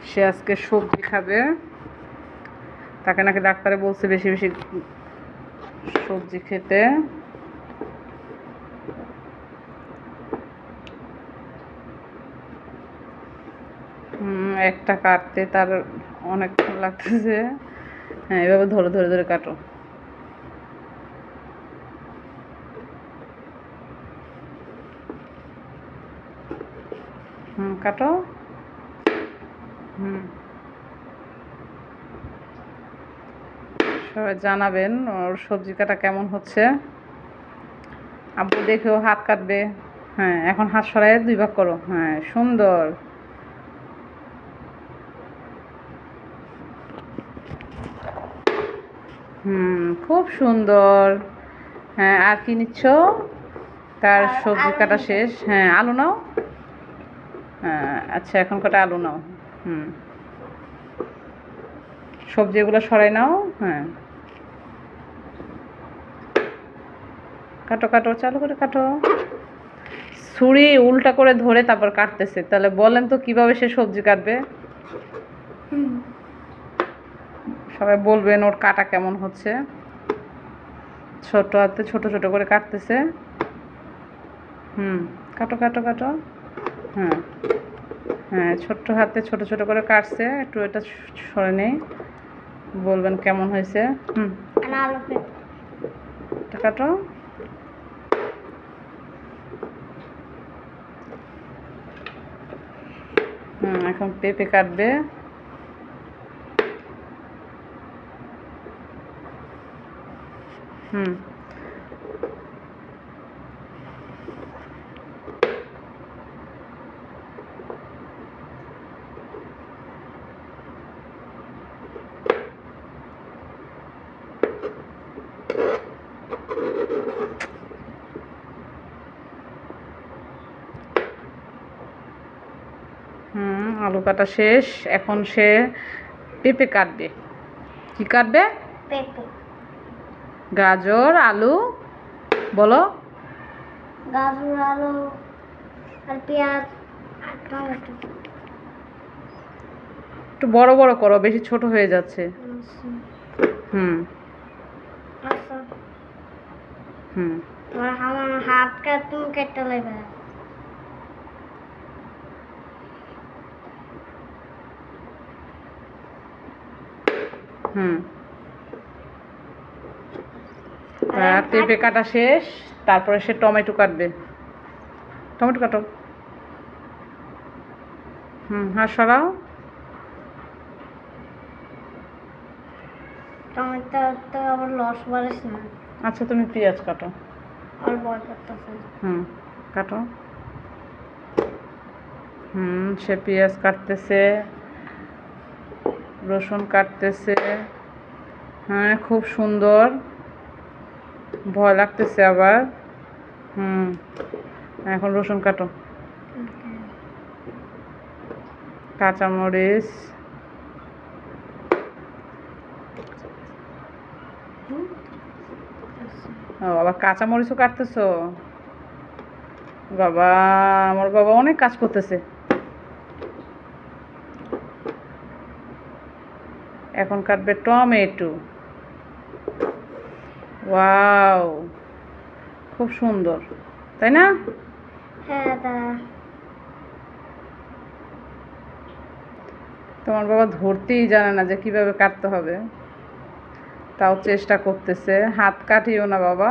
সে আজকে সবজি খাবে, তাকে নাকি ডাক্তারে বলছে বেশি বেশি সবজি খেতে। একটা কাটতে তার অনেকক্ষণ লাগতেছে। হ্যাঁ, এভাবে ধরে ধরে ধরে কাটো। কাটো। সবাই জানাবেন ওর সবজি কাটা কেমন হচ্ছে। আব্বু দেখেও হাত কাটবে। হ্যাঁ, এখন হাত সরাই 2 ভাগ করো। হ্যাঁ, সুন্দর। খুব সুন্দর। হ্যাঁ, আর কি নিচ্ছ? তার সবজি কাটা শেষ। হ্যাঁ, আলু নাও। হ্যাঁ, আচ্ছা, এখন কটা আলু নাও। সবজিগুলো সরাই নাও। হ্যাঁ, কাটো কাটো, চালু করে কাটো। ছুরি উল্টা করে ধরে তারপর কাটতেছে। তাহলে বলেন তো কিভাবে সে সবজি কাটবে? সবাই বলবেন ওর কাটা কেমন হচ্ছে। ছোট হাতে ছোট ছোট করে কাটতেছে। কাটো কাটো কাটো। হ্যাঁ হ্যাঁ, ছোট্ট হাতে ছোট ছোট করে কাটছে। একটু এটা সরে নেই, বলবেন কেমন হয়েছে। কাটো। এখন পেঁপে কাটবে। আলু কাটা শেষ। এখন সে পেঁপে কাটবে। কি কাটবে? পেঁপে, গাজর, আলু। বলো। গাজর, আলু আর পেঁয়াজ আর টমেটো। একটু বড় বড় করো, বেশি ছোট হয়ে যাচ্ছে। আচ্ছা। আমার হাত তুমি কেটে নেবে। পেঁপে কাটা শেষ। তারপরে সে টমেটো কাটবে। টমেটো কাটো। হাত সরাও। টমেটো তো আবার লস বাড়িস না। আচ্ছা, তুমি পেঁয়াজ কাটো। আর ভয় করতেছে। কাটো। সে পেঁয়াজ কাটতেছে, রসুন কাটতেছে। হ্যাঁ, খুব সুন্দর। ভয় লাগতেছে আবার। এখন রসুন কাটো। কাঁচামরিচ। আবার কাঁচামরিচও কাটতেছো? বাবা, আমার বাবা অনেক কাজ করতেছে। এখন কাটবে টমেটো। ওয়াও, খুব সুন্দর, তাই না? হ্যাঁ, তোমার বাবা ধরতেই জানে না যে কিভাবে কাটতে হবে, তাও চেষ্টা করতেছে। হাত কাটিও না বাবা।